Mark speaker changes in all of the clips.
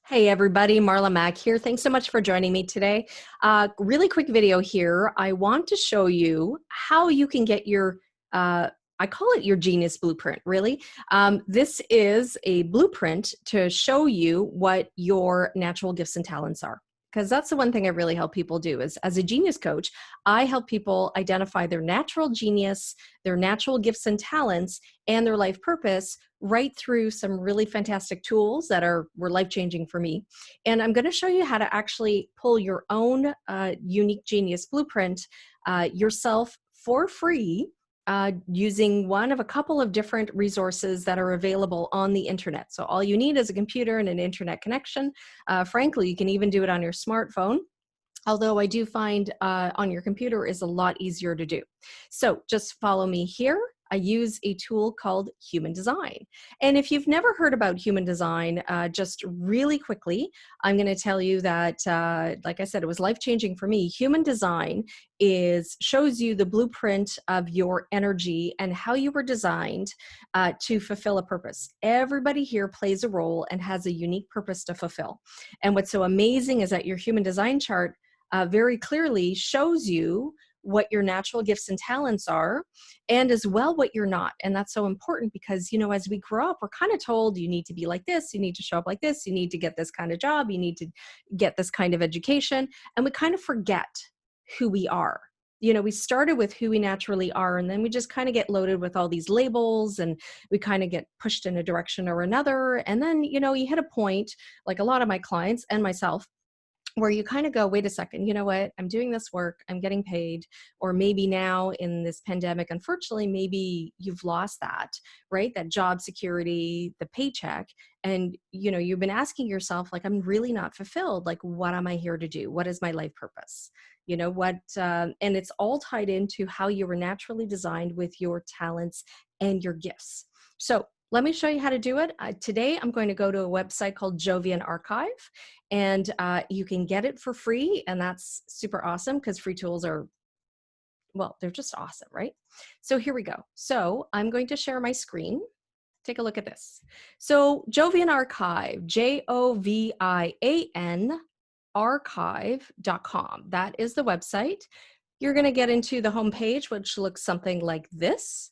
Speaker 1: Hey everybody, Marla Mack here. Thanks so much for joining me today. Really quick video here. I want to show you how you can get your, I call it your genius blueprint, really. This is a blueprint to show you what your natural gifts and talents are. Because that's the one thing I really help people do is as a genius coach, I help people identify their natural genius, their natural gifts and talents, and their life purpose right through some really fantastic tools that were life-changing for me. And I'm going to show you how to actually pull your own unique genius blueprint yourself for free using one of a couple of different resources that are available on the internet. So all you need is a computer and an internet connection. Frankly, you can even do it on your smartphone. Although I do find on your computer is a lot easier to do. So just follow me here. I use a tool called Human Design. And if you've never heard about Human Design, just really quickly, I'm going to tell you that, like I said, it was life-changing for me. Human Design shows you the blueprint of your energy and how you were designed to fulfill a purpose. Everybody here plays a role and has a unique purpose to fulfill. And what's so amazing is that your Human Design chart very clearly shows you what your natural gifts and talents are, and as well what you're not. And that's so important because, you know, as we grow up, we're kind of told you need to be like this, you need to show up like this, you need to get this kind of job, you need to get this kind of education, and we kind of forget who we are. You know, we started with who we naturally are, and then we just kind of get loaded with all these labels, and we kind of get pushed in a direction or another. And then, you know, you hit a point, like a lot of my clients and myself, where you kind of go, wait a second, you know what, I'm doing this work, I'm getting paid, or maybe now in this pandemic, unfortunately, maybe you've lost that, right? That job security, the paycheck. And, you know, you've been asking yourself, like, I'm really not fulfilled. Like, what am I here to do? What is my life purpose? You know what? And it's all tied into how you were naturally designed with your talents and your gifts. So let me show you how to do it. Today, I'm going to go to a website called Jovian Archive, and you can get it for free, and that's super awesome because free tools are, well, they're just awesome, right? So here we go. So I'm going to share my screen. Take a look at this. So Jovian Archive, Jovian archive.com. That is the website. You're going to get into the homepage, which looks something like this.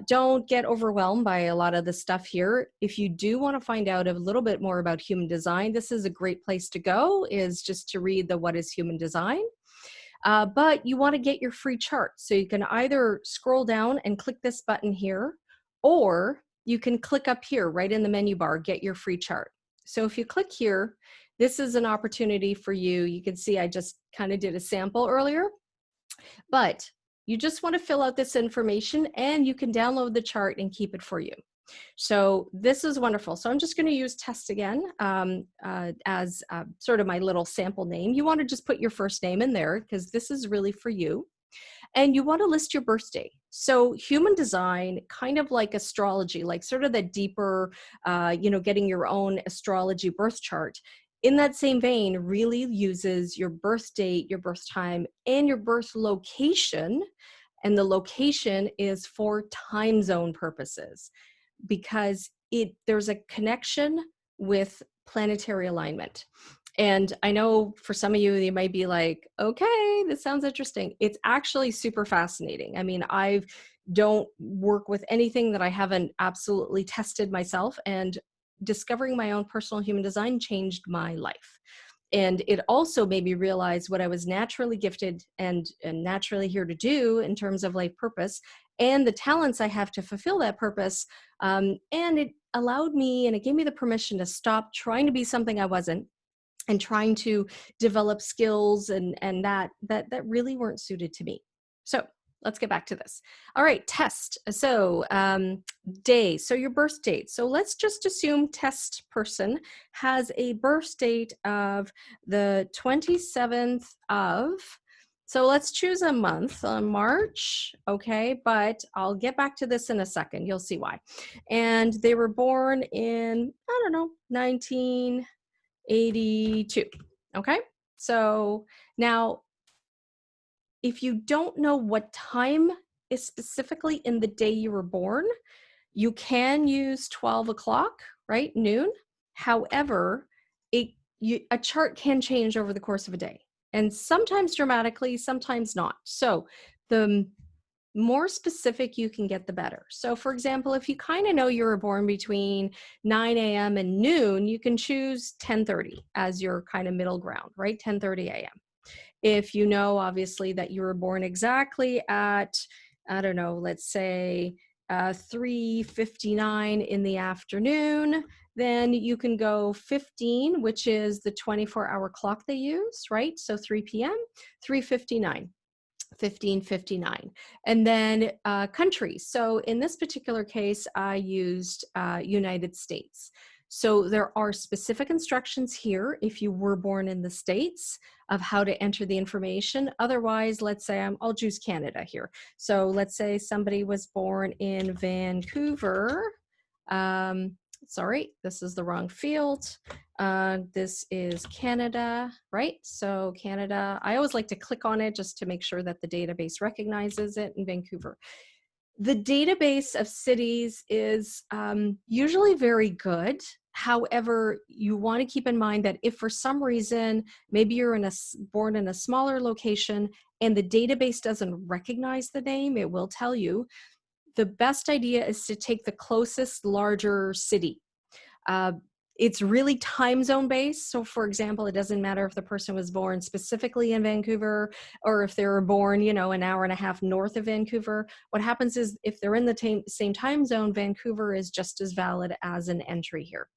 Speaker 1: Don't get overwhelmed by a lot of the stuff here. If you do want to find out a little bit more about human design, this is a great place to go, is just to read the What is Human Design. But you want to get your free chart. So you can either scroll down and click this button here, or you can click up here right in the menu bar, get your free chart. So if you click here, this is an opportunity for you. You can see I just kind of did a sample earlier, but you just want to fill out this information and you can download the chart and keep it for you. So this is wonderful. So I'm just going to use test again as sort of my little sample name. You want to just put your first name in there because this is really for you. And you want to list your birthday. So human design, kind of like astrology, like sort of the deeper, you know, getting your own astrology birth chart. In that same vein, really uses your birth date, your birth time, and your birth location. And the location is for time zone purposes because there's a connection with planetary alignment. And I know for some of you, you might be like, okay, this sounds interesting. It's actually super fascinating. I mean, I don't work with anything that I haven't absolutely tested myself, and discovering my own personal human design changed my life. And it also made me realize what I was naturally gifted and naturally here to do in terms of life purpose and the talents I have to fulfill that purpose. And it allowed me, and it gave me the permission to stop trying to be something I wasn't, and trying to develop skills and that really weren't suited to me. So let's get back to this. All right, test. So day, so your birth date. So let's just assume test person has a birth date of the 27th of, so let's choose a month, March, okay, but I'll get back to this in a second. You'll see why. And they were born in, I don't know, 1982. Okay, so now if you don't know what time is specifically in the day you were born, you can use 12 o'clock, right, noon. However, a chart can change over the course of a day, and sometimes dramatically, sometimes not. So the more specific you can get, the better. So for example, if you kind of know you were born between 9 a.m. and noon, you can choose 10:30 as your kind of middle ground, right? 10:30 a.m. If you know, obviously, that you were born exactly at, I don't know, let's say 3:59 in the afternoon, then you can go 15, which is the 24-hour clock they use, right? So 3 p.m., 3:59. 15:59. And then countries. So in this particular case, I used United States. So there are specific instructions here if you were born in the States of how to enter the information. Otherwise, let's say I'll choose Canada here. So let's say somebody was born in Vancouver. Sorry, this is the wrong field. This is Canada, right? So Canada, I always like to click on it just to make sure that the database recognizes it in Vancouver. The database of cities is usually very good. However, you want to keep in mind that if for some reason, maybe you're born in a smaller location and the database doesn't recognize the name, it will tell you. The best idea is to take the closest larger city. It's really time zone based. So for example, it doesn't matter if the person was born specifically in Vancouver or if they were born, you know, an hour and a half north of Vancouver. What happens is if they're in the same time zone, Vancouver is just as valid as an entry here.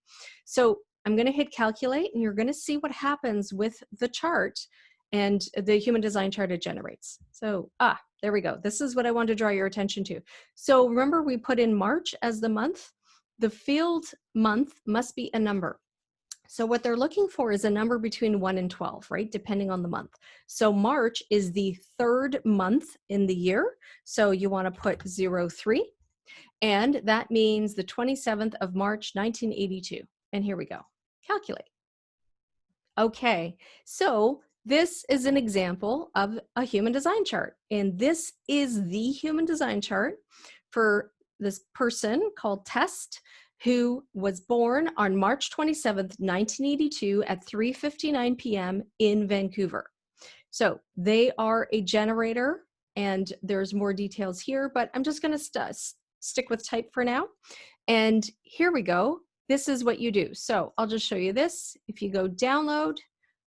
Speaker 1: So I'm going to hit calculate and you're going to see what happens with the chart and the human design chart it generates. So, there we go. This is what I want to draw your attention to. So remember we put in March as the month. The field month must be a number. So what they're looking for is a number between 1 and 12, right? Depending on the month. So March is the third month in the year. So you want to put 03. And that means the 27th of March, 1982. And here we go. Calculate. Okay, so this is an example of a human design chart. And this is the human design chart for this person called Test, who was born on March 27th, 1982 at 3:59 p.m. in Vancouver. So they are a generator, and there's more details here, but I'm just going to stick with type for now. And here we go. This is what you do. So I'll just show you this. If you go download,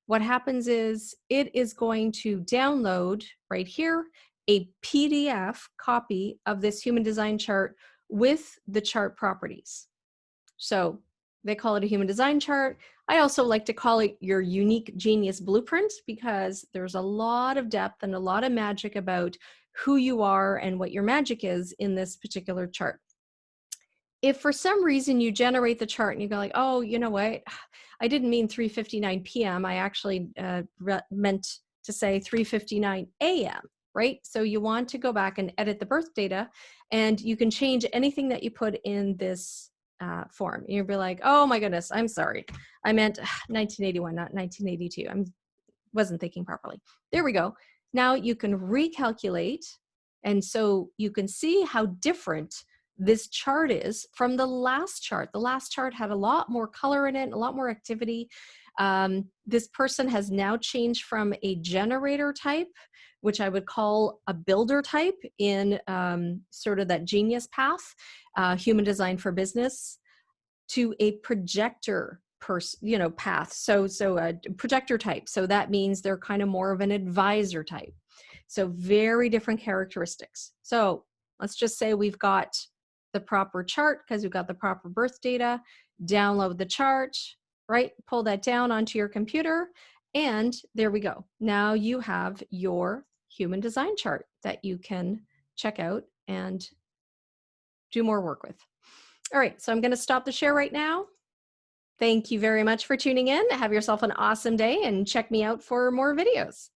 Speaker 1: what happens is it is going to download right here a PDF copy of this human design chart with the chart properties. So they call it a human design chart. I also like to call it your unique genius blueprint because there's a lot of depth and a lot of magic about who you are and what your magic is in this particular chart. If for some reason you generate the chart and you go like, oh, you know what, I didn't mean 3:59 p.m. I actually meant to say 3:59 a.m., right? So you want to go back and edit the birth data, and you can change anything that you put in this form. You'll be like, oh my goodness, I'm sorry. I meant 1981, not 1982. I wasn't thinking properly. There we go. Now you can recalculate, and so you can see how different this chart is from the last chart. The last chart had a lot more color in it, a lot more activity. This person has now changed from a generator type, which I would call a builder type in sort of that genius path, human design for business, to a projector path. So a projector type. So that means they're kind of more of an advisor type. So very different characteristics. So let's just say we've got the proper chart because we've got the proper birth data. Download the chart, right? Pull that down onto your computer, and there we go. Now you have your human design chart that you can check out and do more work with. All right, so I'm going to stop the share right now. Thank you very much for tuning in. Have yourself an awesome day and check me out for more videos.